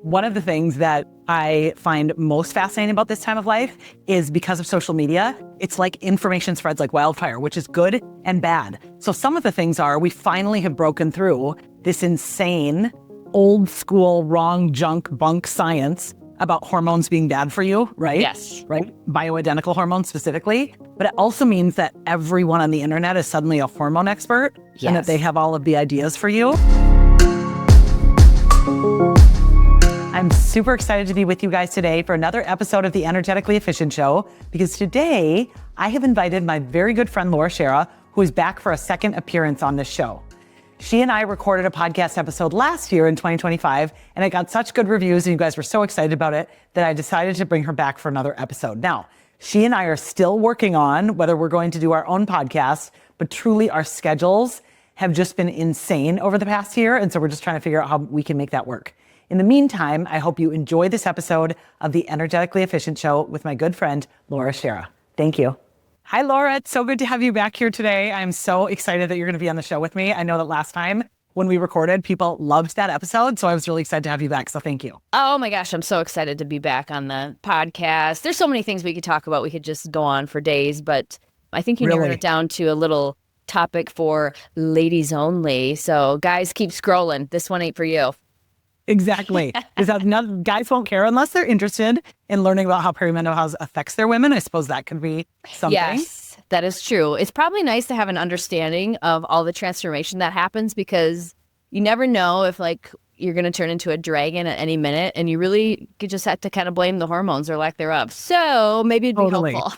One of the things that I find most fascinating about this time of life is because of social media, it's like information spreads like wildfire, which is good and bad. So some of the things are, we finally have broken through this insane, old school, wrong junk bunk science about hormones being bad for you, right? Yes. Right? Bioidentical hormones specifically. But it also means that everyone on the internet is suddenly a hormone expert and that they have all of the ideas for you. I'm super excited to be with you guys today for another episode of the Energetically Efficient Show, because today I have invited my very good friend Laura Schara, who is back for a second appearance on this show. She and I recorded a podcast episode last year in 2025, and it got such good reviews and you guys were so excited about it that I decided to bring her back for another episode. Now, she and I are still working on whether we're going to do our own podcast, but truly our schedules have just been insane over the past year, and so we're just trying to figure out how we can make that work. In the meantime, I hope you enjoy this episode of the Energetically Efficient Show with my good friend, Laura Schara. Thank you. Hi, Laura. It's so good to have you back here today. I'm so excited that you're going to be on the show with me. I know that last time when we recorded, people loved that episode, so I was really excited to have you back, so thank you. Oh my gosh, I'm so excited to be back on the podcast. There's so many things we could talk about. We could just go on for days, but I think you narrowed it down to a little topic for ladies only. So guys, keep scrolling. This one ain't for you. Exactly. Because guys won't care unless they're interested in learning about how perimenopause affects their women. I suppose that could be something. Yes, that is true. It's probably nice to have an understanding of all the transformation that happens, because you never know if you're going to turn into a dragon at any minute, and you really just have to kind of blame the hormones or lack thereof. So maybe it'd be helpful.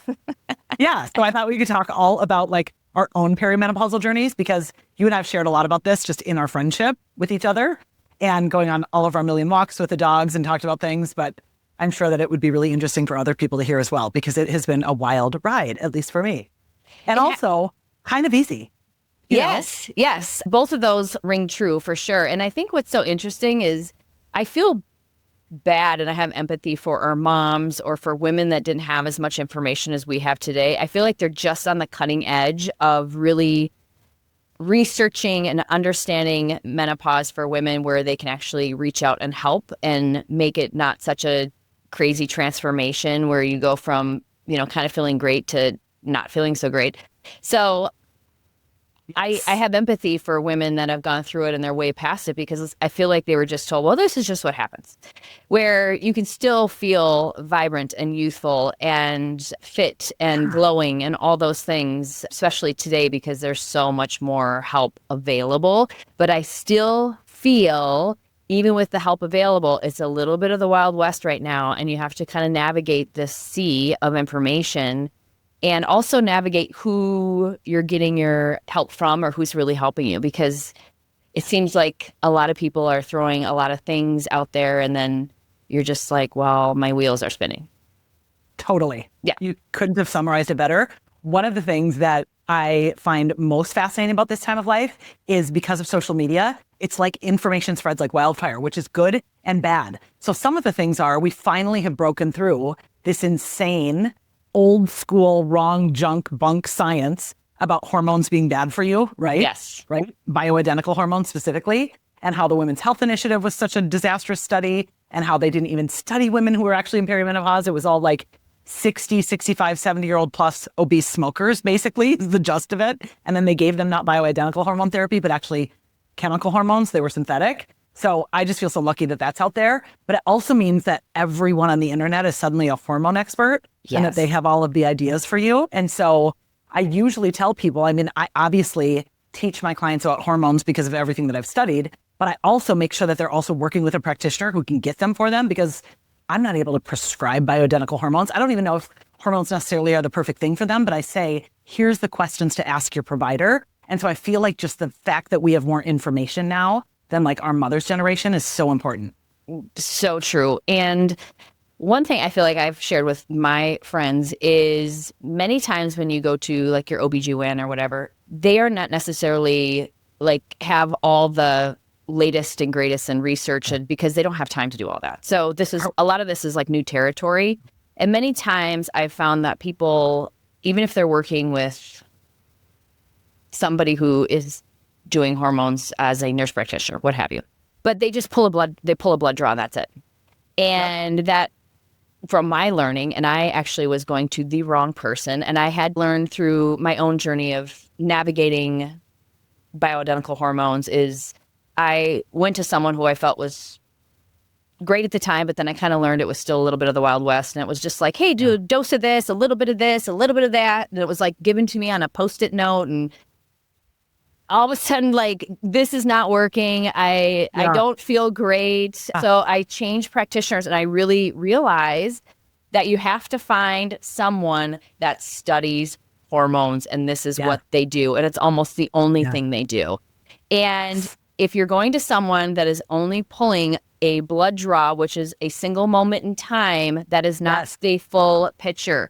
Yeah. So I thought we could talk all about our own perimenopausal journeys, because you and I have shared a lot about this just in our friendship with each other and going on all of our million walks with the dogs and talked about things. But I'm sure that it would be really interesting for other people to hear as well, because it has been a wild ride, at least for me. And also kind of easy. Yes. Both of those ring true for sure. And I think what's so interesting is I feel bad and I have empathy for our moms or for women that didn't have as much information as we have today. I feel like they're just on the cutting edge of really researching and understanding menopause for women, where they can actually reach out and help and make it not such a crazy transformation where you go from, kind of feeling great to not feeling so great. So I have empathy for women that have gone through it and they're way past it, because I feel like they were just told, well, this is just what happens, where you can still feel vibrant and youthful and fit and glowing and all those things, especially today, because there's so much more help available. But I still feel, even with the help available, it's a little bit of the Wild West right now, and you have to kind of navigate this sea of information and also navigate who you're getting your help from or who's really helping you, because it seems like a lot of people are throwing a lot of things out there, and then you're just like, well, my wheels are spinning. Totally. Yeah. You couldn't have summarized it better. One of the things that I find most fascinating about this time of life is because of social media, it's like information spreads like wildfire, which is good and bad. So some of the things are, we finally have broken through this insane, old school, wrong junk bunk science about hormones being bad for you, right? Yes. Right? Bioidentical hormones specifically, and how the Women's Health Initiative was such a disastrous study, and how they didn't even study women who were actually in perimenopause. It was all 60, 65, 70-year-old plus obese smokers, basically, is the gist of it. And then they gave them not bioidentical hormone therapy, but actually chemical hormones. They were synthetic. So I just feel so lucky that that's out there. But it also means that everyone on the internet is suddenly a hormone expert and that they have all of the ideas for you. And so I usually tell people, I obviously teach my clients about hormones because of everything that I've studied, but I also make sure that they're also working with a practitioner who can get them for them, because I'm not able to prescribe bioidentical hormones. I don't even know if hormones necessarily are the perfect thing for them, but I say, here's the questions to ask your provider. And so I feel like just the fact that we have more information now than our mother's generation is so important. So true. And one thing I feel like I've shared with my friends is many times when you go to your OBGYN or whatever, they are not necessarily have all the latest and greatest in research, and because they don't have time to do all that. So a lot of this is new territory. And many times I've found that people, even if they're working with somebody who is doing hormones as a nurse practitioner, what have you, but they just pull a blood draw and that's it. And that, from my learning, and I actually was going to the wrong person, and I had learned through my own journey of navigating bioidentical hormones, is I went to someone who I felt was great at the time, but then I kind of learned it was still a little bit of the Wild West. And it was just like, hey, do a dose of this, a little bit of this, a little bit of that. And it was like given to me on a Post-it note. And all of a sudden, like, this is not working. I don't feel great. So I changed practitioners, and I really realized that you have to find someone that studies hormones, and this is what they do. And it's almost the only thing they do. And if you're going to someone that is only pulling a blood draw, which is a single moment in time, that is not the full picture,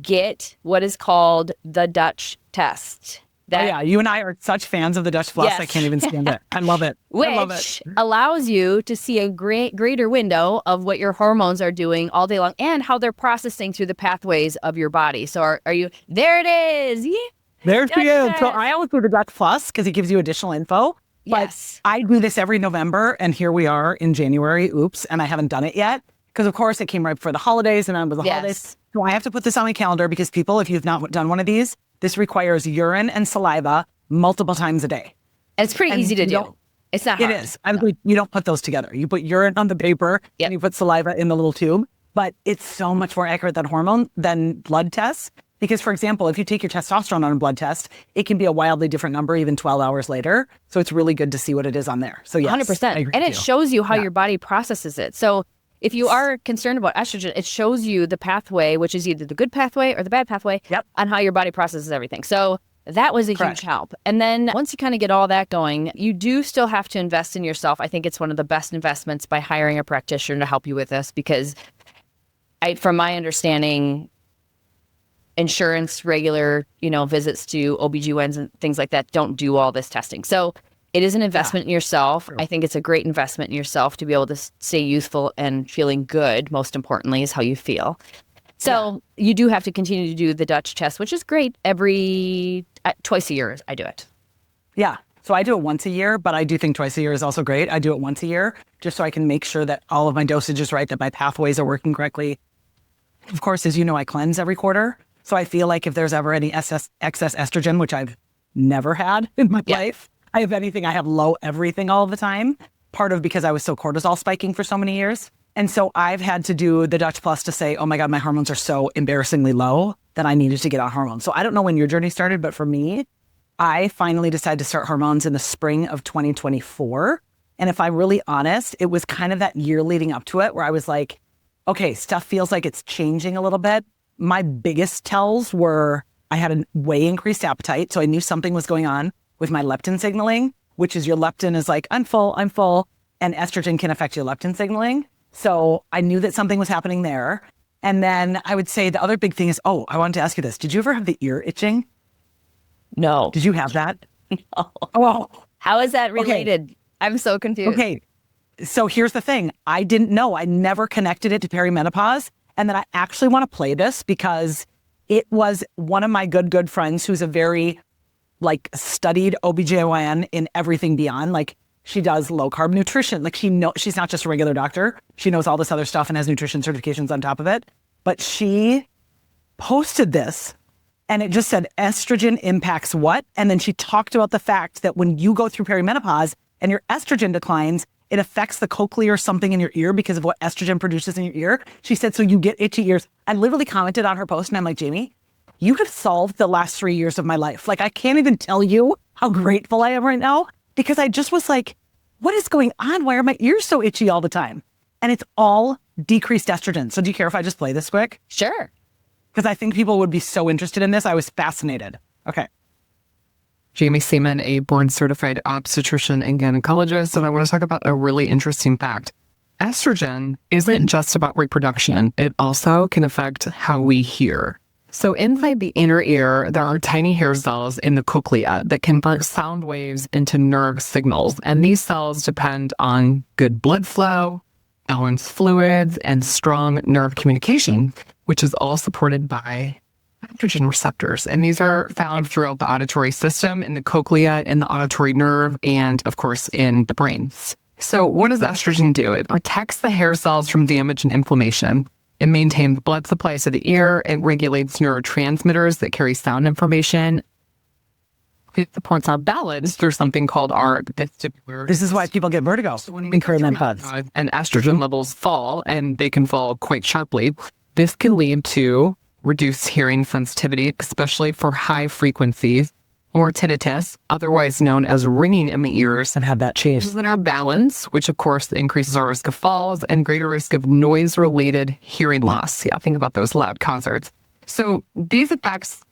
get what is called the Dutch test. You and I are such fans of the Dutch Plus. I can't even stand it. I love it. Which allows you to see a greater window of what your hormones are doing all day long and how they're processing through the pathways of your body. So are you, there it is. Yeah. There she is. So I always do the Dutch Plus because it gives you additional info. But I do this every November, and here we are in January. Oops, and I haven't done it yet because, of course, it came right before the holidays, and under the holidays. So I have to put this on my calendar because people, if you've not done one of these, this requires urine and saliva multiple times a day. And it's pretty easy to do. It's not hard. It is. You don't put those together. You put urine on the paper, and you put saliva in the little tube. But it's so much more accurate than blood tests. Because, for example, if you take your testosterone on a blood test, it can be a wildly different number even 12 hours later. So it's really good to see what it is on there. So yes, 100%. And it shows you how your body processes it. So if you are concerned about estrogen, it shows you the pathway, which is either the good pathway or the bad pathway, on how your body processes everything. So that was a huge help. And then once you kind of get all that going, you do still have to invest in yourself. I think it's one of the best investments by hiring a practitioner to help you with this, because from my understanding, insurance, regular, visits to OBGYNs and things like that don't do all this testing. So it is an investment in yourself. I think it's a great investment in yourself to be able to stay youthful and feeling good. Most importantly is how you feel. So you do have to continue to do the Dutch test, which is great. Twice a year, I do it. Yeah. So I do it once a year, but I do think twice a year is also great. I do it once a year just so I can make sure that all of my dosage is right, that my pathways are working correctly. Of course, as you know, I cleanse every quarter. So I feel like if there's ever any excess estrogen, which I've never had in my life, I have low everything all the time. Part of because I was so cortisol spiking for so many years. And so I've had to do the Dutch Plus to say, oh my God, my hormones are so embarrassingly low that I needed to get on hormones. So I don't know when your journey started, but for me, I finally decided to start hormones in the spring of 2024. And if I'm really honest, it was kind of that year leading up to it where I was like, okay, stuff feels like it's changing a little bit. My biggest tells were I had a way increased appetite. So I knew something was going on with my leptin signaling, which is your leptin is like, I'm full. And estrogen can affect your leptin signaling. So I knew that something was happening there. And then I would say the other big thing is, I wanted to ask you this. Did you ever have the ear itching? No. Did you have that? No. Oh. How is that related? Okay. I'm so confused. Okay. So here's the thing. I didn't know. I never connected it to perimenopause. And then I actually want to play this because it was one of my good friends who's a very studied OBGYN in everything beyond. Like she does low carb nutrition. Like she's not just a regular doctor. She knows all this other stuff and has nutrition certifications on top of it. But she posted this and it just said estrogen impacts what? And then she talked about the fact that when you go through perimenopause and your estrogen declines, it affects the cochlea or something in your ear because of what estrogen produces in your ear. She said, so you get itchy ears. I literally commented on her post and I'm like, Jamie, you have solved the last 3 years of my life. Like, I can't even tell you how grateful I am right now because I just was like, what is going on? Why are my ears so itchy all the time? And it's all decreased estrogen. So do you care if I just play this quick? Sure. Because I think people would be so interested in this. I was fascinated. Okay. Jamie Seaman, a board-certified obstetrician and gynecologist, and I want to talk about a really interesting fact. Estrogen isn't just about reproduction. It also can affect how we hear. So inside the inner ear, there are tiny hair cells in the cochlea that convert sound waves into nerve signals. And these cells depend on good blood flow, balanced fluids, and strong nerve communication, which is all supported by estrogen receptors. And these are found throughout the auditory system, in the cochlea, in the auditory nerve, and of course in the brain. So what does estrogen do? It protects the hair cells from damage and inflammation. It maintains blood supply to the ear. It regulates neurotransmitters that carry sound information. If the points are balanced, there's something called our vestibular. This is why people get vertigo in perimenopause. And estrogen levels fall, and they can fall quite sharply. This can lead to reduced hearing sensitivity, especially for high frequencies, or tinnitus, otherwise known as ringing in the ears. And have that change. That our balance, which of course increases our risk of falls and greater risk of noise-related hearing loss. Yeah, think about those loud concerts. So these effects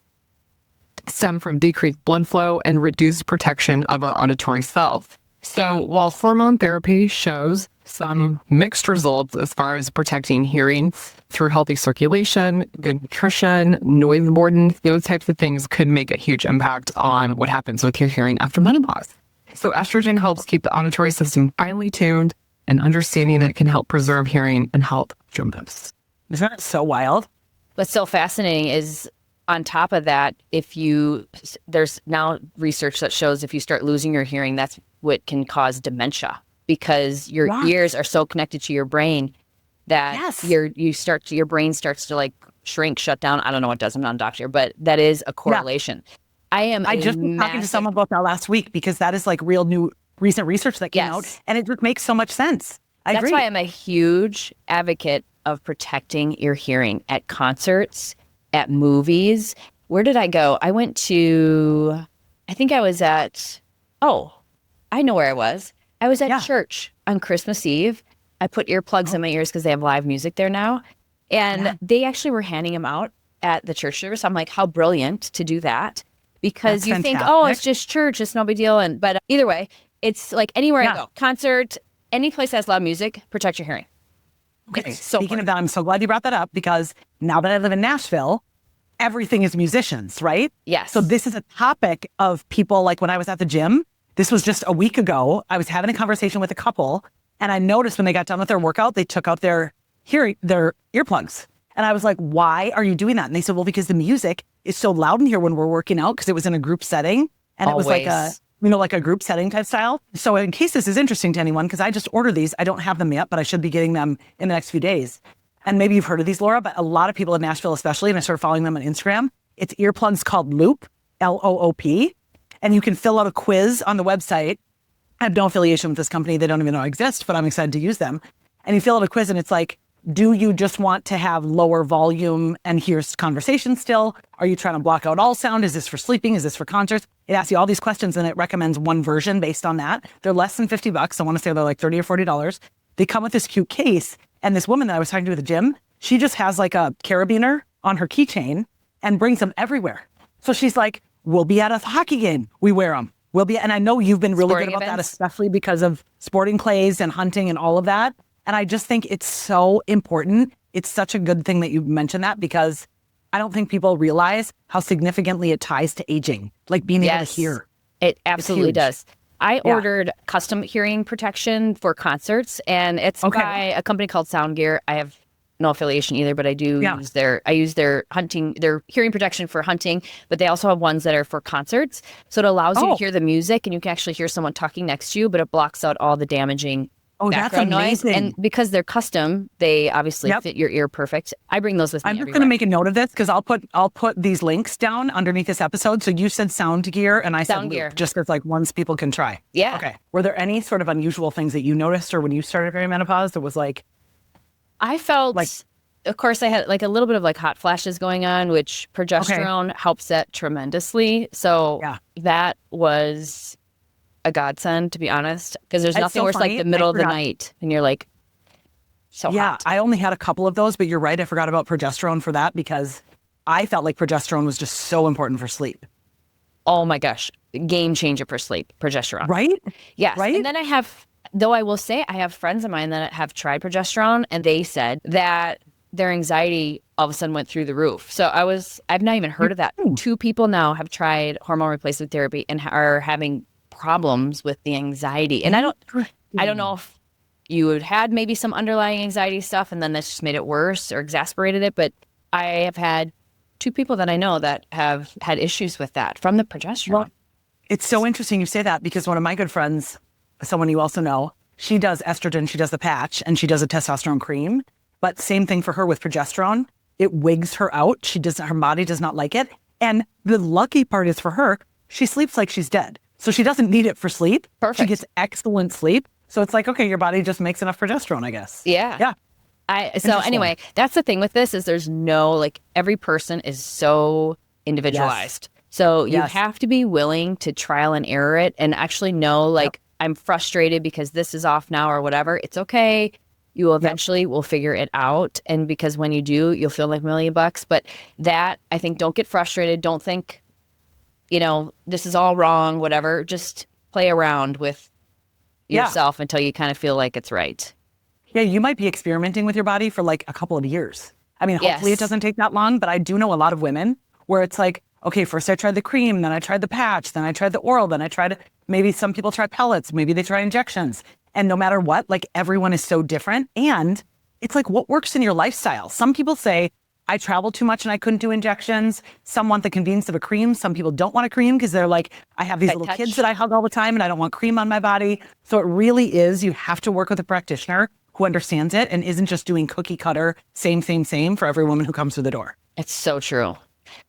stem from decreased blood flow and reduced protection of our auditory cells. So while hormone therapy shows some mixed results as far as protecting hearing through healthy circulation, good nutrition, noise avoidance, those types of things could make a huge impact on what happens with your hearing after menopause. So estrogen helps keep the auditory system finely tuned, and understanding it can help preserve hearing and help symptoms. Isn't that so wild? What's so fascinating is, on top of that, there's now research that shows if you start losing your hearing, that's what can cause dementia, because your ears are so connected to your brain that your brain starts to like shrink, shut down. I don't know what it does. I'm not a doctor, but that is a correlation. I just was talking to someone about that last week, because that is like real new recent research that came out, and it just makes so much sense. That's why I'm a huge advocate of protecting your hearing at concerts, at movies. Where did I go? I went to, I think I was at, I know where I was. I was at church on Christmas Eve. I put earplugs in my ears because they have live music there now. And they actually were handing them out at the church service. I'm like, how brilliant to do that. Because you think, it's just church, it's no big deal. But either way, it's like anywhere I go, concert, any place that has loud music, protect your hearing. Okay, speaking of that, I'm so glad you brought that up, because now that I live in Nashville, everything is musicians, right? Yes. So this is a topic of people, like when I was at the gym, this was just a week ago, I was having a conversation with a couple, and I noticed when they got done with their workout, they took out their earplugs. And I was like, why are you doing that? And they said, well, because the music is so loud in here when we're working out, because it was in a group setting, and it was like a group setting type style. So in case this is interesting to anyone, because I just ordered these, I don't have them yet, but I should be getting them in the next few days. And maybe you've heard of these, Laura, but a lot of people in Nashville especially, and I started following them on Instagram, it's earplugs called Loop, Loop. And you can fill out a quiz on the website. I have no affiliation with this company. They don't even know I exist, but I'm excited to use them. And you fill out a quiz, and it's like, do you just want to have lower volume and hear conversation still? Are you trying to block out all sound? Is this for sleeping? Is this for concerts? It asks you all these questions, and it recommends one version based on that. They're less than $50. I want to say they're like $30 or $40. They come with this cute case. And this woman that I was talking to at the gym, she just has like a carabiner on her keychain and brings them everywhere. So she's like, we'll be at a hockey game, we wear them. And I know you've been really good about that, especially because of sporting clays and hunting and all of that. And I just think it's so important. It's such a good thing that you mentioned that, because I don't think people realize how significantly it ties to aging, like being able to hear. It absolutely does. I ordered custom hearing protection for concerts, and it's by a company called Sound Gear. I have no affiliation either, but I do use their hearing protection for hunting, but they also have ones that are for concerts. So it allows you to hear the music, and you can actually hear someone talking next to you, but it blocks out all the damaging background noise. And because they're custom, they obviously fit your ear perfect. I bring those with me. I'm just going to make a note of this, because I'll put these links down underneath this episode. So you said Sound Gear, and I said Loop, just as like ones people can try. Yeah. Okay. Were there any sort of unusual things that you noticed, or when you started perimenopause, that was like? I felt of course I had like a little bit of like hot flashes going on, which progesterone helps that tremendously. So that was a godsend, to be honest, because there's nothing worse like the middle of the night and you're like hot. I only had a couple of those, but you're right, I forgot about progesterone for that, because I felt like progesterone was just so important for sleep. Oh my gosh, game changer for sleep, progesterone. Right? Yes. Right? And then I will say I have friends of mine that have tried progesterone, and they said that their anxiety all of a sudden went through the roof. So I've not even heard of that. 2 people now have tried hormone replacement therapy and are having problems with the anxiety. And I don't know if you had maybe some underlying anxiety stuff, and then that's just made it worse or exacerbated it. But I have had 2 people that I know that have had issues with that from the progesterone. Well, it's so interesting you say that, because one of my good friends, someone you also know, she does estrogen, she does the patch, and she does a testosterone cream. But same thing for her with progesterone. It wigs her out. Her body does not like it. And the lucky part is for her, she sleeps like she's dead. So she doesn't need it for sleep. Perfect. She gets excellent sleep. So it's like, okay, your body just makes enough progesterone, I guess. Yeah. Yeah. So anyway, that's the thing with this is there's no, like, every person is so individualized. Yes. So you have to be willing to trial and error it and actually know, like, I'm frustrated because this is off now or whatever. It's okay. You will eventually will figure it out. And because when you do, you'll feel like $1,000,000. But that, I think, don't get frustrated. Don't think, this is all wrong, whatever. Just play around with yourself until you kind of feel like it's right. Yeah, you might be experimenting with your body for like a couple of years. I mean, hopefully it doesn't take that long, but I do know a lot of women where it's like, okay, first I tried the cream, then I tried the patch, then I tried the oral, then I tried, maybe some people try pellets, maybe they try injections. And no matter what, like, everyone is so different. And it's like, what works in your lifestyle? Some people say, I travel too much and I couldn't do injections. Some want the convenience of a cream. Some people don't want a cream because they're like, I have these little kids that I hug all the time and I don't want cream on my body. So it really is, you have to work with a practitioner who understands it and isn't just doing cookie cutter, same for every woman who comes through the door. It's so true.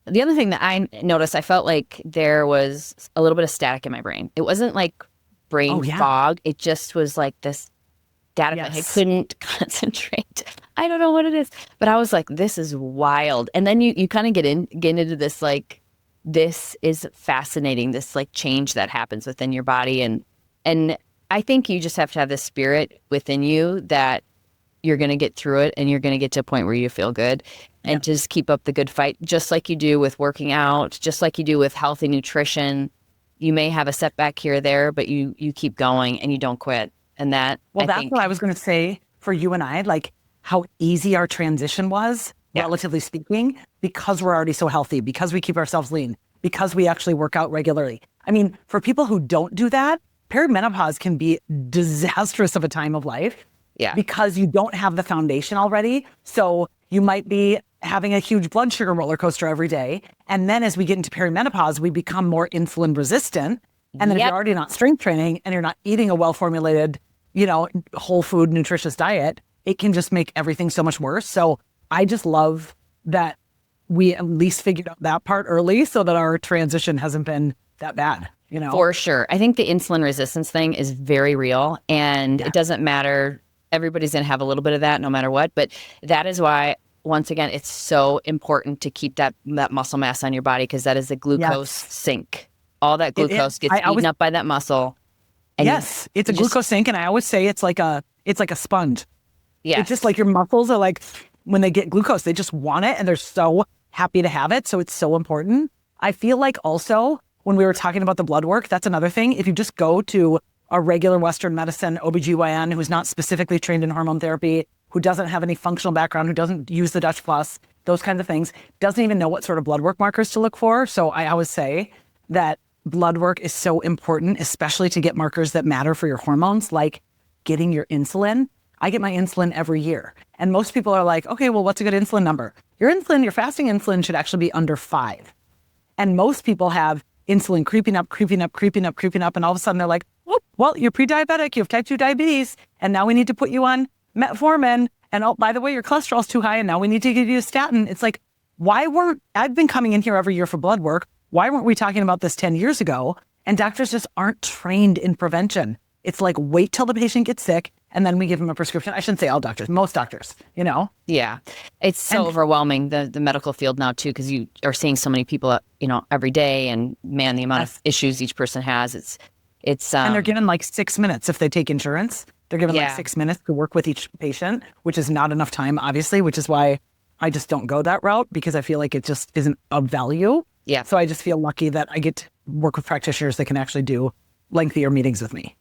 The other thing that I noticed, I felt like there was a little bit of static in my brain. It wasn't like brain fog. It just was like this static. I couldn't concentrate. I don't know what it is, but I was like, this is wild. And then you kind of get into this, like, this is fascinating, this like change that happens within your body. And I think you just have to have this spirit within you that you're going to get through it and you're going to get to a point where you feel good and just keep up the good fight, just like you do with working out, just like you do with healthy nutrition. You may have a setback here or there, but you keep going and you don't quit. And that's what I was going to say for you and I, like, how easy our transition was, relatively speaking, because we're already so healthy, because we keep ourselves lean, because we actually work out regularly. I mean, for people who don't do that, perimenopause can be disastrous of a time of life because you don't have the foundation already. So you might be having a huge blood sugar roller coaster every day. And then as we get into perimenopause, we become more insulin resistant. And then if you're already not strength training and you're not eating a well-formulated, whole food, nutritious diet, it can just make everything so much worse. So I just love that we at least figured out that part early so that our transition hasn't been that bad. For sure. I think the insulin resistance thing is very real, and it doesn't matter. Everybody's going to have a little bit of that no matter what. But that is why, once again, it's so important to keep that muscle mass on your body, because that is the glucose sink. All that glucose gets eaten up by that muscle. And it's a glucose sink. And I always say it's like a sponge. Yeah. It's just like your muscles are like, when they get glucose, they just want it and they're so happy to have it. So it's so important. I feel like also, when we were talking about the blood work, that's another thing. If you just go to a regular Western medicine OBGYN who's not specifically trained in hormone therapy, who doesn't have any functional background, who doesn't use the Dutch Plus, those kinds of things, doesn't even know what sort of blood work markers to look for. So I always say that blood work is so important, especially to get markers that matter for your hormones, like getting your insulin. I get my insulin every year. And most people are like, okay, well, what's a good insulin number? Your fasting insulin should actually be under 5. And most people have insulin creeping up. And all of a sudden they're like, oh, well, you're pre-diabetic, you have type 2 diabetes, and now we need to put you on metformin. And oh, by the way, your cholesterol's too high, and now we need to give you a statin. It's like, I've been coming in here every year for blood work. Why weren't we talking about this 10 years ago? And doctors just aren't trained in prevention. It's like, wait till the patient gets sick, and then we give them a prescription. I shouldn't say all doctors, most doctors, Yeah. It's so overwhelming, the medical field now too, because you are seeing so many people, every day, and man, the amount of issues each person has, it's and they're given like 6 minutes if they take insurance. They're given like 6 minutes to work with each patient, which is not enough time, obviously, which is why I just don't go that route, because I feel like it just isn't of value. Yeah. So I just feel lucky that I get to work with practitioners that can actually do lengthier meetings with me,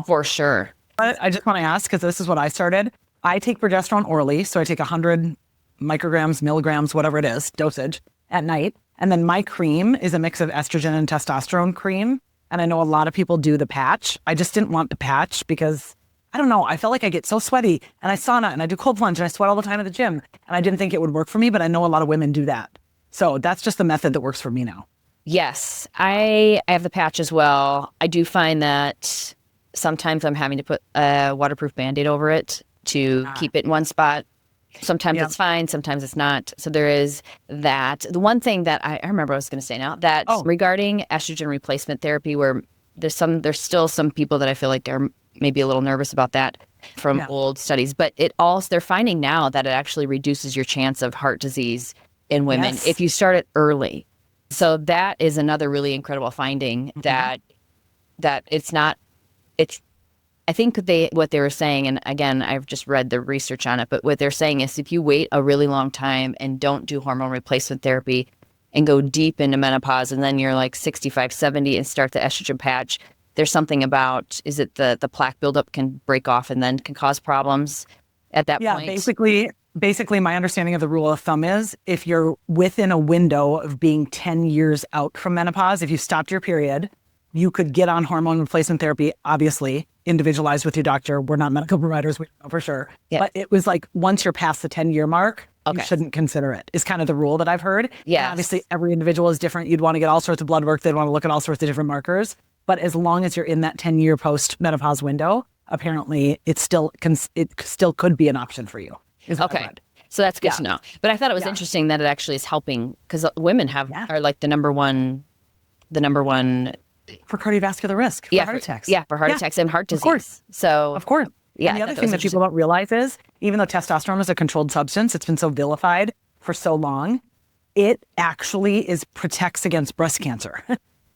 For sure. But I just want to ask, because this is what I started. I take progesterone orally, so I take 100 micrograms, milligrams, whatever it is, dosage at night. And then my cream is a mix of estrogen and testosterone cream. And I know a lot of people do the patch. I just didn't want the patch because, I don't know, I felt like I get so sweaty, and I sauna, and I do cold plunge, and I sweat all the time at the gym. And I didn't think it would work for me, but I know a lot of women do that. So that's just the method that works for me now. Yes, I have the patch as well. I do find that Sometimes I'm having to put a waterproof Band-Aid over it to keep it in one spot. Sometimes it's fine, sometimes it's not. So there is that. The one thing that I remember I was going to say now, that regarding estrogen replacement therapy, where there's still some people that I feel like they're maybe a little nervous about that from old studies, but they're finding now that it actually reduces your chance of heart disease in women if you start it early. So that is another really incredible finding that I think what they were saying, and again, I've just read the research on it, but what they're saying is if you wait a really long time and don't do hormone replacement therapy and go deep into menopause, and then you're like 65, 70 and start the estrogen patch, there's something about, is it the plaque buildup can break off and then can cause problems at that point? Yeah, basically my understanding of the rule of thumb is if you're within a window of being 10 years out from menopause, if you stopped your period, you could get on hormone replacement therapy, obviously, individualized with your doctor. We're not medical providers, we know for sure. Yeah. But it was like, once you're past the 10-year mark, you shouldn't consider it, is kind of the rule that I've heard. Yeah. Obviously, every individual is different. You'd want to get all sorts of blood work. They'd want to look at all sorts of different markers. But as long as you're in that 10-year post-menopause window, apparently it still could be an option for you. Okay. So that's good to know. But I thought it was interesting that it actually is helping, because women are like the number one for cardiovascular risk, for heart attacks. Yeah, for heart attacks and heart disease. Of course. So, of course. Yeah. And the other thing that people don't realize is, even though testosterone is a controlled substance, it's been so vilified for so long, it actually protects against breast cancer.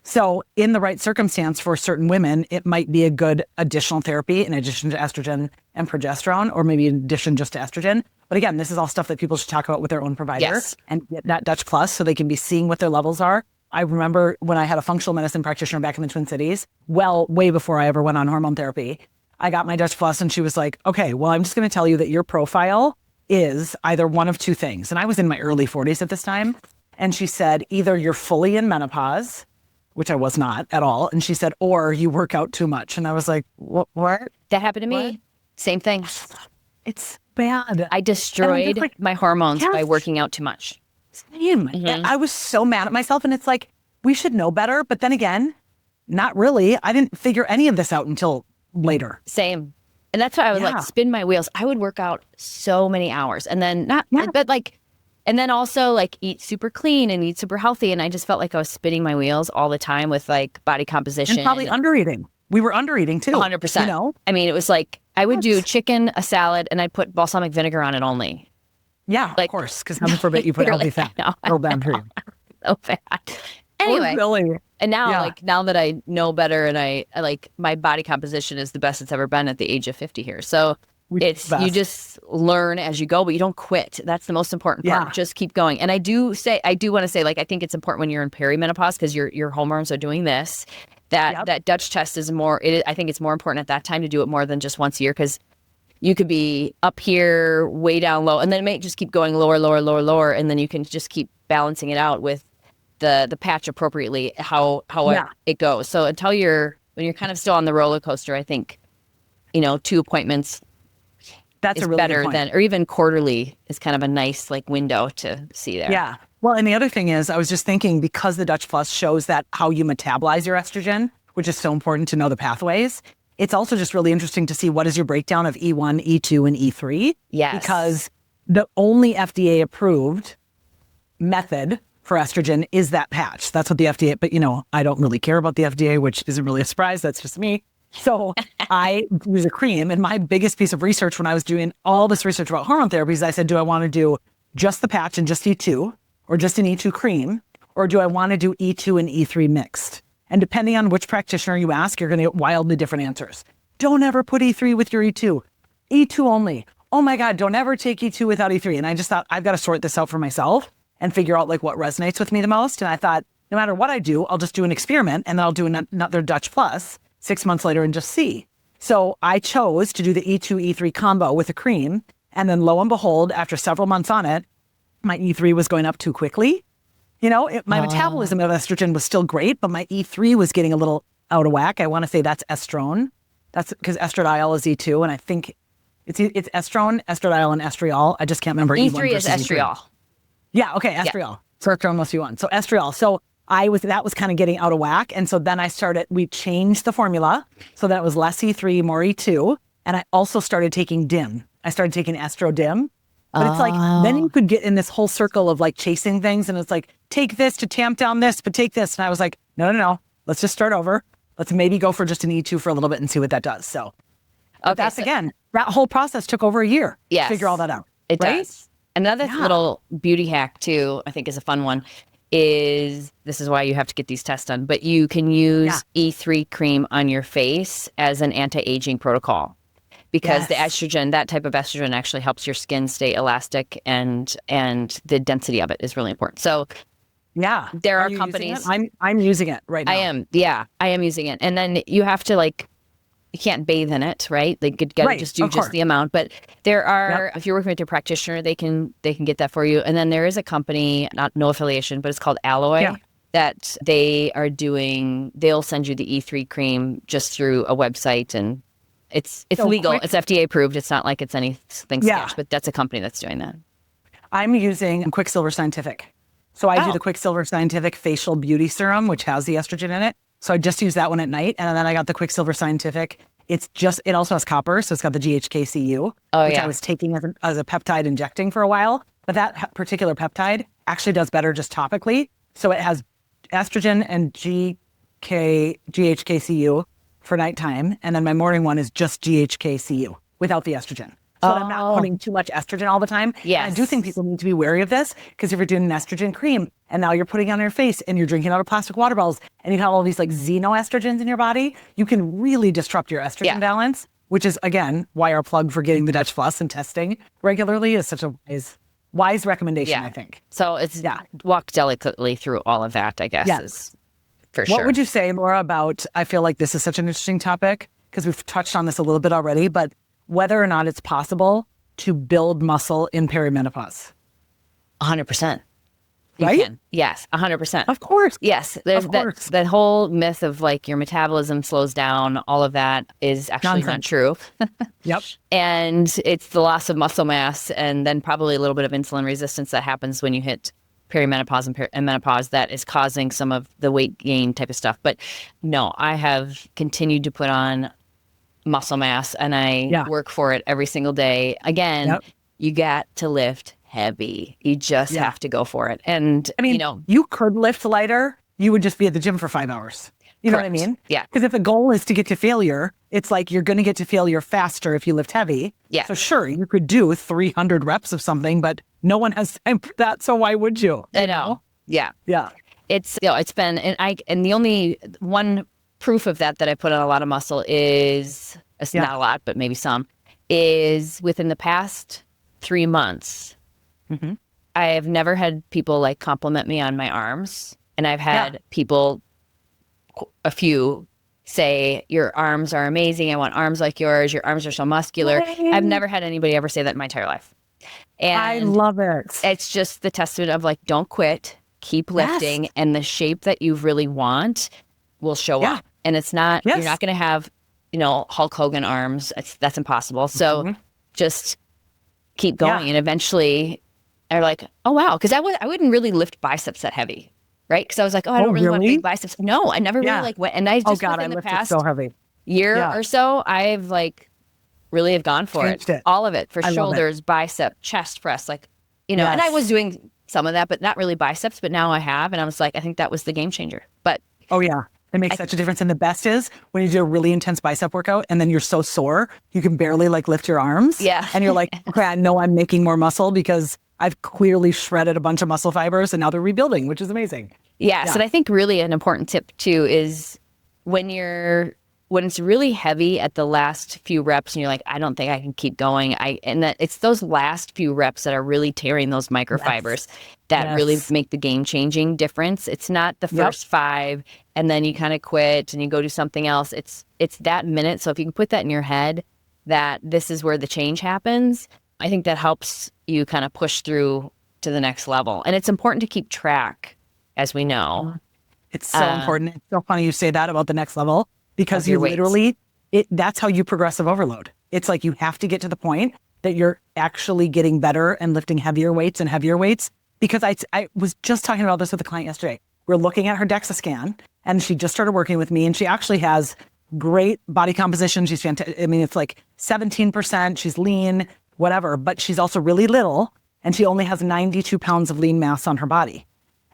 So in the right circumstance for certain women, it might be a good additional therapy in addition to estrogen and progesterone, or maybe in addition just to estrogen. But again, this is all stuff that people should talk about with their own provider and get that Dutch Plus so they can be seeing what their levels are. I remember when I had a functional medicine practitioner back in the Twin Cities, way before I ever went on hormone therapy, I got my Dutch Plus and she was like, okay, well, I'm just going to tell you that your profile is either one of two things. And I was in my early 40s at this time. And she said, either you're fully in menopause, which I was not at all. And she said, or you work out too much. And I was like, what? That happened to me. Same thing. It's bad. I destroyed my hormones by working out too much. Same. I was so mad at myself. And it's like, we should know better. But then again, not really. I didn't figure any of this out until later. Same. And that's why I would like spin my wheels. I would work out so many hours and then and then also like eat super clean and eat super healthy. And I just felt like I was spinning my wheels all the time with like body composition. And probably undereating. We were undereating too. 100%. You know? I mean, it was like, I would do chicken, a salad, and I'd put balsamic vinegar on it only. Yeah, of course. Because heaven forbid you put healthy fat. Roll down for you. So bad. Anyway. And now, now that I know better and I like, my body composition is the best it's ever been at the age of 50 here. So you just learn as you go, but you don't quit. That's the most important part. Just keep going. And I do want to say, like, I think it's important when you're in perimenopause because your hormones are doing this, that Dutch test is more, I think it's more important at that time to do it more than just once a year, because you could be up here, way down low, and then it may just keep going lower, lower, lower, lower, and then you can just keep balancing it out with the patch appropriately, how it goes. So when you're kind of still on the roller coaster, I think, 2 appointments that's is a really better good point. than, or even quarterly is kind of a nice like window to see there. Yeah. Well, and the other thing is, I was just thinking, because the Dutch Plus shows that how you metabolize your estrogen, which is so important to know the pathways, it's also just really interesting to see what is your breakdown of E1, E2, and E3. Yes. Because the only FDA approved method for estrogen is that patch. That's what the FDA, but I don't really care about the FDA, which isn't really a surprise. That's just me. So I use a cream. And my biggest piece of research when I was doing all this research about hormone therapies, I said, do I want to do just the patch and just E2, or just an E2 cream? Or do I want to do E2 and E3 mixed? And depending on which practitioner you ask, you're going to get wildly different answers. Don't ever put E3 with your E2. E2 only. Oh my God, don't ever take E2 without E3. And I just thought, I've got to sort this out for myself and figure out like what resonates with me the most. And I thought, no matter what I do, I'll just do an experiment and then I'll do another Dutch Plus 6 months later and just see. So I chose to do the E2, E3 combo with a cream. And then lo and behold, after several months on it, my E3 was going up too quickly. My metabolism of estrogen was still great, but my E3 was getting a little out of whack. I want to say that's estrone. That's because estradiol is E2. And I think it's estrone, estradiol, and estriol. I just can't remember. E3 is estriol. Yeah, okay, estriol. Estrone must be one. So estriol. So that was kind of getting out of whack. And so then we changed the formula so that it was less E3, more E2. And I also started taking DIM. I started taking Estrogen. But it's like, then you could get in this whole circle of like chasing things. And it's like, take this to tamp down this, but take this. And I was like, no. Let's just start over. Let's maybe go for just an E2 for a little bit and see what that does. So again, that whole process took over a year to figure all that out. It right? does. Another little beauty hack too, I think is a fun one, is this is why you have to get these tests done, but you can use E3 cream on your face as an anti-aging protocol. Because the estrogen, that type of estrogen actually helps your skin stay elastic and the density of it is really important. So there are companies. I'm using it right now. I am using it. And then you have to you can't bathe in it, right? They could just do just the amount. But there are, if you're working with a practitioner, they can get that for you. And then there is a company, no affiliation, but it's called Alloy. That they are doing, they'll send you the E3 cream just through a website, and it's so legal. Quick. It's FDA approved. It's not like it's anything sketch, but that's a company that's doing that. I'm using Quicksilver Scientific. So I do the Quicksilver Scientific Facial Beauty Serum, which has the estrogen in it. So I just use that one at night. And then I got the Quicksilver Scientific. It also has copper. So it's got the GHKCU, which I was taking as a peptide injecting for a while. But that particular peptide actually does better just topically. So it has estrogen and GHKCU for nighttime. And then my morning one is just GHKCU without the estrogen. So that I'm not putting too much estrogen all the time. Yes. And I do think people need to be wary of this, because if you're doing an estrogen cream and now you're putting it on your face and you're drinking out of plastic water bottles and you have all these like xenoestrogens in your body, you can really disrupt your estrogen balance, which is, again, why our plug for getting the Dutch Floss and testing regularly is such a wise recommendation, I think. So it's walk delicately through all of that, I guess, is for sure. What would you say, Laura, about, I feel like this is such an interesting topic because we've touched on this a little bit already, but whether or not it's possible to build muscle in perimenopause? 100%. Right? You can. Yes, 100%. Of course. Yes. There's that whole myth of like your metabolism slows down, all of that is actually not true. Yep. And it's the loss of muscle mass and then probably a little bit of insulin resistance that happens when you hit perimenopause and menopause that is causing some of the weight gain type of stuff. But no, I have continued to put on muscle mass and I work for it every single day. Again, you got to lift heavy. You just have to go for it. And I mean, you could lift lighter. You would just be at the gym for 5 hours. You know what I mean? Yeah. Because if the goal is to get to failure, it's like you're going to get to failure faster if you lift heavy. Yeah. So sure, you could do 300 reps of something, but no one has time for that. So why would you? I know. Yeah. Yeah. It's been, and the only one proof of that I put on a lot of muscle is, it's not a lot, but maybe some, is within the past 3 months, I have never had people like compliment me on my arms. And I've had people, a few, say, your arms are amazing. I want arms like yours. Your arms are so muscular. I've never had anybody ever say that in my entire life. And I love it. It's just the testament of like, don't quit, keep lifting, and the shape that you really want will show up. And it's not, you're not going to have, Hulk Hogan arms. That's impossible. So just keep going. And eventually they're like, oh, wow. Because I wouldn't really lift biceps that heavy. Right? Because I was like, I don't really want big biceps. No, I never really went. And I just within the past so heavy. Year or so, I've like really have gone for it. All of it for shoulders, bicep, chest press, and I was doing some of that, but not really biceps. But now I have, and I was like, I think that was the game changer. But it makes such a difference. And the best is when you do a really intense bicep workout and then you're so sore, you can barely lift your arms. Yeah. And you're like, okay, I know I'm making more muscle because I've clearly shredded a bunch of muscle fibers and now they're rebuilding, which is amazing. Yeah. So I think really an important tip too is when it's really heavy at the last few reps and you're like, I don't think I can keep going. It's those last few reps that are really tearing those microfibers that really make the game changing difference. It's not the first 5 and then you kind of quit and you go do something else. It's that minute. So if you can put that in your head that this is where the change happens, I think that helps you kind of push through to the next level. And it's important to keep track, as we know. It's so important. It's so funny you say that about the next level because you literally, that's how you progressive overload. It's like you have to get to the point that you're actually getting better and lifting heavier weights. Because I was just talking about this with a client yesterday. we're looking at her DEXA scan, and she just started working with me, and she actually has great body composition. She's fantastic. I mean, it's like 17%. She's lean, whatever, but she's also really little, and she only has 92 pounds of lean mass on her body.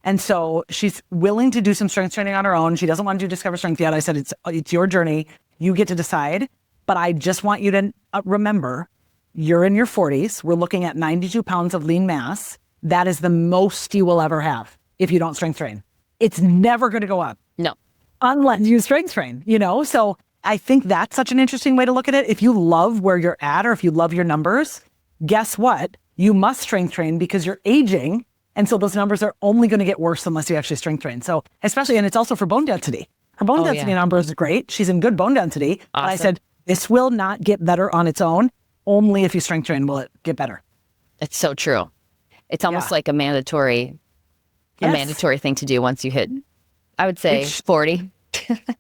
And so she's willing to do some strength training on her own. She doesn't want to do Discover Strength yet. I said, it's your journey. You get to decide. But I just want you to remember, you're in your 40s. We're looking at 92 pounds of lean mass. That is the most you will ever have if you don't strength train. It's never going to go up. No. Unless you strength train, So I think that's such an interesting way to look at it. If you love where you're at, or if you love your numbers, guess what? You must strength train because you're aging. And so those numbers are only going to get worse unless you actually strength train. So especially, and it's also for bone density. Her bone density number is great. She's in good bone density. Awesome. But I said, this will not get better on its own. Only if you strength train will it get better. It's so true. It's almost like a mandatory thing to do once you hit, I would say, 40.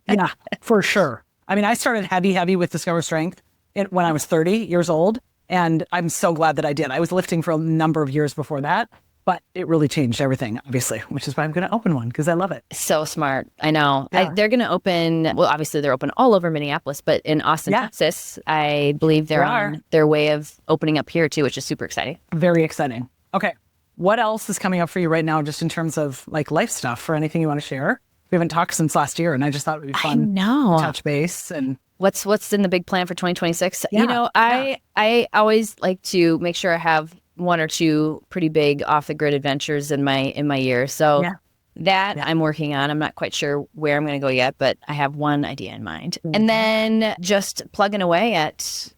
Yeah, for sure. I mean, I started heavy with Discover Strength when I was 30 years old. And I'm so glad that I did. I was lifting for a number of years before that. But it really changed everything, obviously, which is why I'm going to open one, because I love it. So smart. I know. Yeah. They're going to open, well, obviously they're open all over Minneapolis, but in Austin, Texas, I believe they're on their way of opening up here too, which is super exciting. Very exciting. Okay. What else is coming up for you right now, just in terms of like life stuff or anything you want to share? We haven't talked since last year, and I just thought it would be fun to touch base. And what's in the big plan for 2026? Yeah. I always like to make sure I have one or two pretty big off the grid adventures in my year. So that I'm working on. I'm not quite sure where I'm going to go yet, but I have one idea in mind. And then just plugging away at,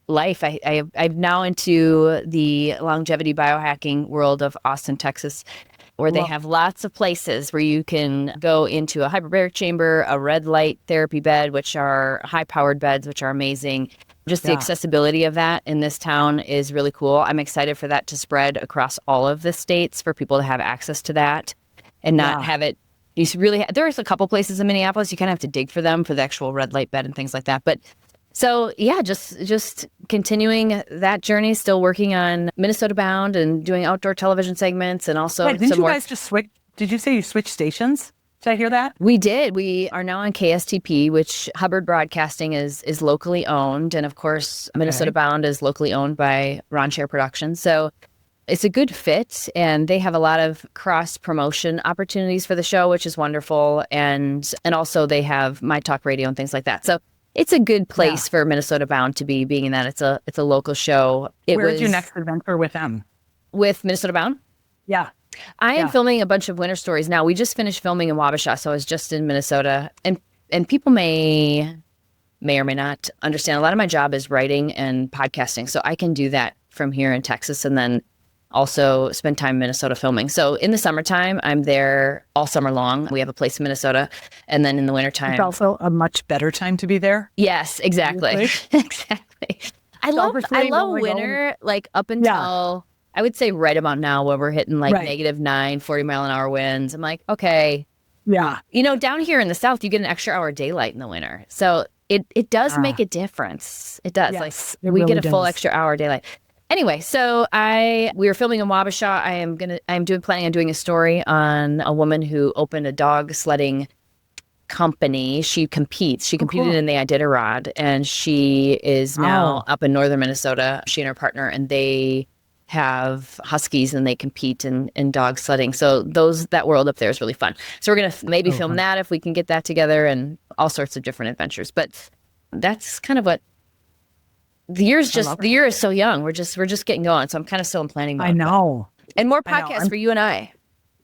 life. I'm now into the longevity biohacking world of Austin, Texas, where they have lots of places where you can go into a hyperbaric chamber, a red light therapy bed, which are high-powered beds, which are amazing. Just the accessibility of that in this town is really cool. I'm excited for that to spread across all of the states for people to have access to that and not have it. You really, there's a couple places in Minneapolis you kind of have to dig for them for the actual red light bed and things like that. But so just continuing that journey, still working on Minnesota Bound and doing outdoor television segments, and also didn't you guys just switch? Did you say you switched stations? Did I hear that? We did. We are now on KSTP, which Hubbard Broadcasting is locally owned. And of course, Minnesota Bound is locally owned by Ron Share Productions. So it's a good fit. And they have a lot of cross promotion opportunities for the show, which is wonderful. And also they have My Talk Radio and things like that. So it's a good place for Minnesota Bound to be, being in that it's a local show. Where's your next adventure with them? With Minnesota Bound? Yeah. I am filming a bunch of winter stories now. We just finished filming in Wabasha, so I was just in Minnesota. And people may or may not understand, a lot of my job is writing and podcasting, so I can do that from here in Texas and then also spend time in Minnesota filming. So in the summertime, I'm there all summer long. We have a place in Minnesota. And then in the wintertime... It's also a much better time to be there. Yes, exactly. Exactly. I love winter, like up until... I would say right about now where we're hitting like -9, 40 mile an hour winds. I'm like, okay. Yeah. Down here in the South, you get an extra hour daylight in the winter. So it does make a difference. It does. Yes, like we get a full extra hour daylight. Anyway, so we were filming in Wabasha. I'm planning on doing a story on a woman who opened a dog sledding company. She competes. She competed in the Iditarod, and she is now up in northern Minnesota. She and her partner, and they have huskies and they compete in dog sledding. So that world up there is really fun. So we're going to maybe film that if we can get that together, and all sorts of different adventures. But that's kind of what the year is so young. We're just getting going. So I'm kind of still in planning mode. I know. And more podcasts for you and I.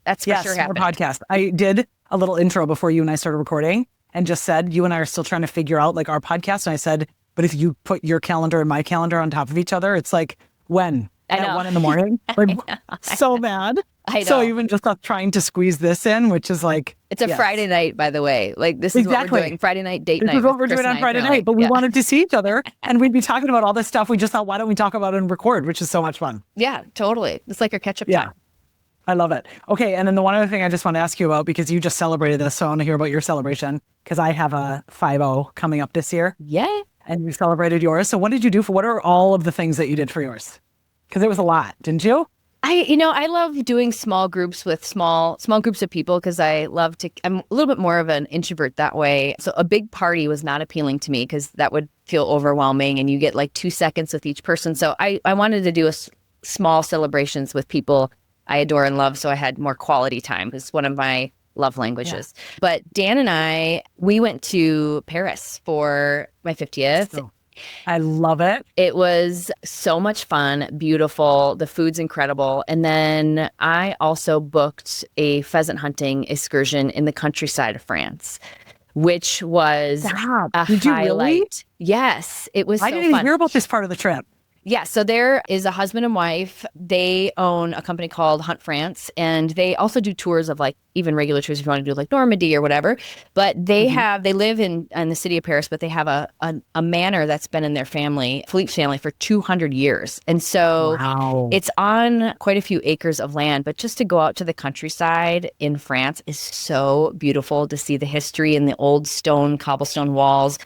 That's for sure happening. More podcasts. I did a little intro before you and I started recording and just said, you and I are still trying to figure out like our podcast. And I said, but if you put your calendar and my calendar on top of each other, it's like, when? I know. At 1 a.m? Like, so mad. I know. So even just trying to squeeze this in, which is like... It's a Friday night, by the way. Like, this is what we're doing. Friday night, date night. This is what we're doing on Friday night. But we wanted to see each other, and we'd be talking about all this stuff. We just thought, why don't we talk about it and record, which is so much fun. Yeah, totally. It's like our catch-up time. I love it. Okay, and then the one other thing I just want to ask you about, because you just celebrated this, so I want to hear about your celebration, because I have a 5-0 coming up this year. Yeah. And you celebrated yours. So what did you do what are all of the things that you did for yours? Because it was a lot, didn't you? I love doing small groups with small groups of people because I'm a little bit more of an introvert that way. So a big party was not appealing to me because that would feel overwhelming and you get like 2 seconds with each person. So I wanted to do small celebrations with people I adore and love. So I had more quality time. It's one of my love languages. Yeah. But Dan and we went to Paris for my 50th. So, I love it. It was so much fun, beautiful. The food's incredible. And then I also booked a pheasant hunting excursion in the countryside of France, which was a Did you highlight. Really? Yes, it was I so didn't even fun. hear about this part of the trip. Yeah, so there is a husband and wife. They own a company called Hunt France, and they also do tours of like even regular tours if you want to do like Normandy or whatever. But they live in the city of Paris, but they have a manor that's been in their family, Philippe's family, for 200 years. And so it's on quite a few acres of land. But just to go out to the countryside in France is so beautiful to see the history and the old cobblestone walls.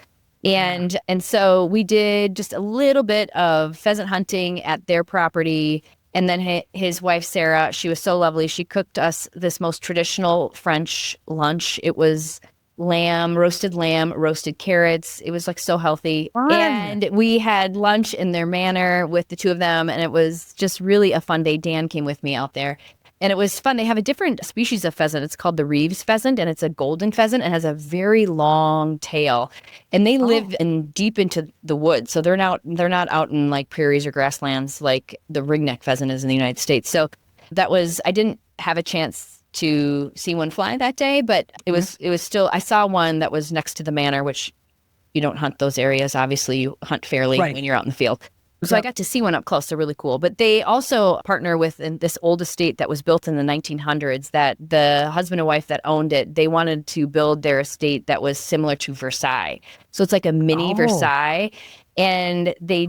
And so we did just a little bit of pheasant hunting at their property. And then his wife, Sarah, she was so lovely. She cooked us this most traditional French lunch. It was roasted lamb, roasted carrots. It was like so healthy. Fun. And we had lunch in their manor with the two of them. And it was just really a fun day. Dan came with me out there. And it was fun. They have a different species of pheasant. It's called the Reeves pheasant, and it's a golden pheasant and has a very long tail. And they live deep into the woods, so they're not out in like prairies or grasslands like the ringneck pheasant is in the United States. So I didn't have a chance to see one fly that day, but it was still. I saw one that was next to the manor, which you don't hunt those areas. Obviously, you hunt fairly when you're out in the field. So I got to see one up close. They're really cool. But they also partner with this old estate that was built in the 1900s that the husband and wife that owned it, they wanted to build their estate that was similar to Versailles. So it's like a mini Versailles. And they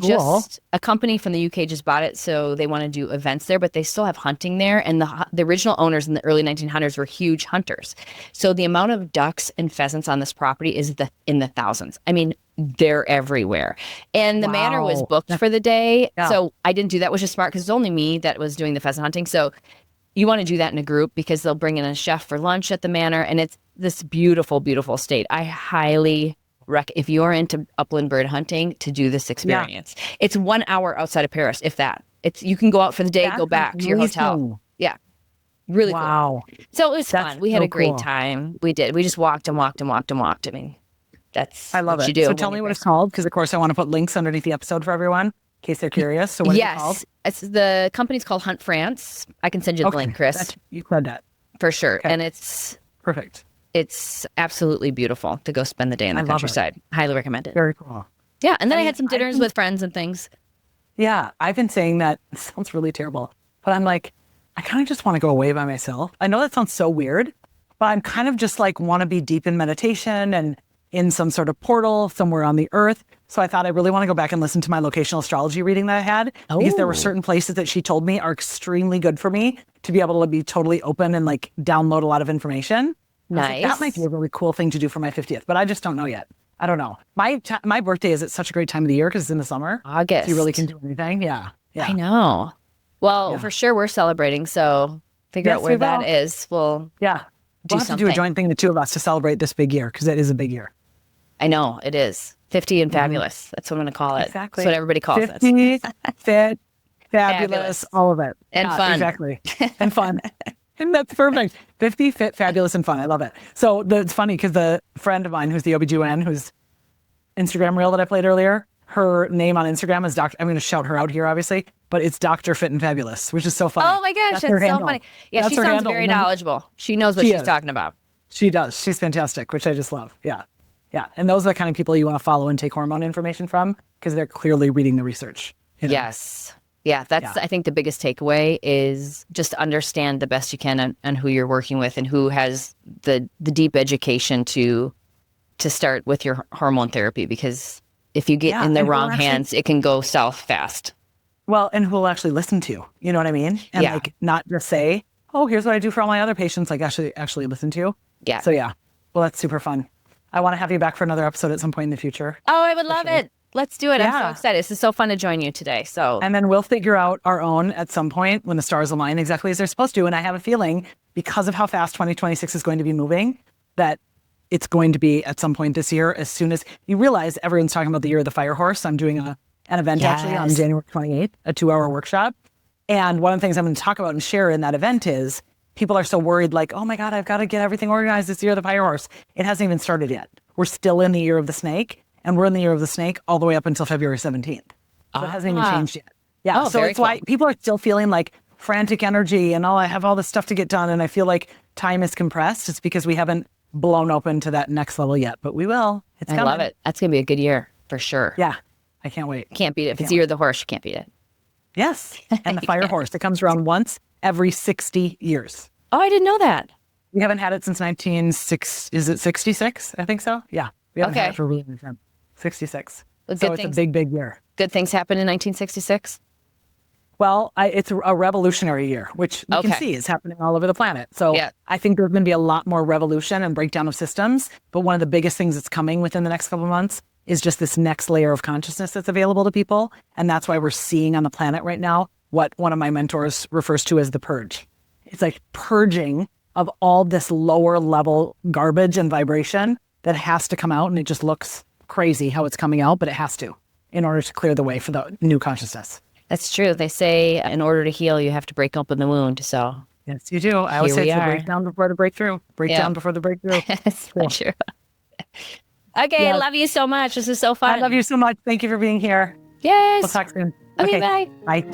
a company from the UK just bought it. So they want to do events there, but they still have hunting there. And the original owners in the early 1900s were huge hunters. So the amount of ducks and pheasants on this property is in the thousands. I mean, they're everywhere. And the manor was booked for the day. Yeah. So I didn't do that, which is smart because it's only me that was doing the pheasant hunting. So you want to do that in a group because they'll bring in a chef for lunch at the manor. And it's this beautiful, beautiful estate. I highly if you're into upland bird hunting, to do this experience. Yeah. It's 1 hour outside of Paris, if that. You can go out for the day, go back to your hotel. Yeah. Really cool. So it was fun. We had a great time. We did. We just walked and walked and walked and walked. I mean, I love what you do. So tell me what it's called, because of course I want to put links underneath the episode for everyone in case they're curious. So what is it called? The company's called Hunt France. I can send you the link, Chris. You said that. For sure. Okay. And it's perfect. It's absolutely beautiful to go spend the day in the countryside. Highly recommend it. Very cool. Yeah. And then I had some dinners with friends and things. Yeah. I've been saying that. It sounds really terrible, but I'm like, I kind of just want to go away by myself. I know that sounds so weird, but I'm kind of just like want to be deep in meditation and in some sort of portal somewhere on the earth. So I thought I really want to go back and listen to my locational astrology reading that I had, because there were certain places that she told me are extremely good for me to be able to be totally open and like download a lot of information. Nice. Like, that might be a really cool thing to do for my 50th, but I just don't know yet. I don't know. My birthday is at such a great time of the year because it's in the summer. August. So you really can do anything. Yeah. I know. Well, for sure we're celebrating. So figure out where that is. We'll have to do a joint thing, the two of us, to celebrate this big year, because it is a big year. I know it is. 50 and fabulous. That's what I'm going to call it. Exactly. That's what everybody calls 50, it. Fit, fabulous, all of it. And fun. Exactly. And fun. And that's perfect. 50, fit, fabulous, and fun. I love it. So it's funny because the friend of mine who's the OBGYN, whose Instagram reel that I played earlier, her name on Instagram is Dr. I'm going to shout her out here, obviously, but it's Dr. Fit and Fabulous, which is so funny. Oh my gosh, that's so funny. Yeah, she sounds very knowledgeable. She knows what she's talking about. She does. She's fantastic, which I just love. Yeah. Yeah. And those are the kind of people you want to follow and take hormone information from, because they're clearly reading the research. You know? Yes. Yeah, that's I think the biggest takeaway is just understand the best you can on who you're working with and who has the deep education to start with your hormone therapy, because if you get in the wrong hands, it can go south fast. Well, and who will actually listen to you, you know what I mean? And like not just say, oh, here's what I do for all my other patients, like actually listen to you. Yeah. So well, that's super fun. I want to have you back for another episode at some point in the future. Oh, I would love it. Let's do it. I'm so Yeah. excited. This is so fun to join you today. So, And then we'll figure out our own at some point when the stars align exactly as they're supposed to. And I have a feeling, because of how fast 2026 is going to be moving, that it's going to be at some point this year, as soon as you realize everyone's talking about the year of the fire horse. I'm doing an event actually on Yes. January 28th, a 2-hour workshop. And one of the things I'm going to talk about and share in that event is people are so worried, like, oh my God, I've got to get everything organized this year of the fire horse. It hasn't even started yet. We're still in the year of the snake, and we're in the year of the snake all the way up until February 17th. So it hasn't even changed yet. Yeah. Oh, So very it's why people are still feeling like frantic energy and I have all this stuff to get done. And I feel like time is compressed. It's because we haven't blown open to that next level yet, but we will. It's I coming. love it. That's going to be a good year for sure. Yeah. I can't wait. Can't beat it. If it's the year of the horse, you can't beat it. Yes. And the fire horse, it comes around once every 60 years. Oh, I didn't know that. We haven't had it since 66? I think so. Yeah. We haven't had Okay. it for a really long time. 66. Well, So good it's things- a big, big year. Good things happened in 1966. Well, it's a revolutionary year, which we can Okay. see is happening all over the planet. So Yeah. I think there's going to be a lot more revolution and breakdown of systems. But one of the biggest things that's coming within the next couple of months is just this next layer of consciousness that's available to people. And that's why we're seeing on the planet right now what one of my mentors refers to as the purge. It's like purging of all this lower level garbage and vibration that has to come out. And it just looks crazy how it's coming out, but it has to in order to clear the way for the new consciousness. That's true. They say in order to heal, you have to break open the wound. So Yes, you do. I always Here say we it's the are. breakdown before the breakthrough. Breakdown before the breakthrough. that's so true. Okay. Yeah. Love you so much. This is so fun. I love you so much. Thank you for being here. Yes. We'll talk soon. Okay, bye. Bye.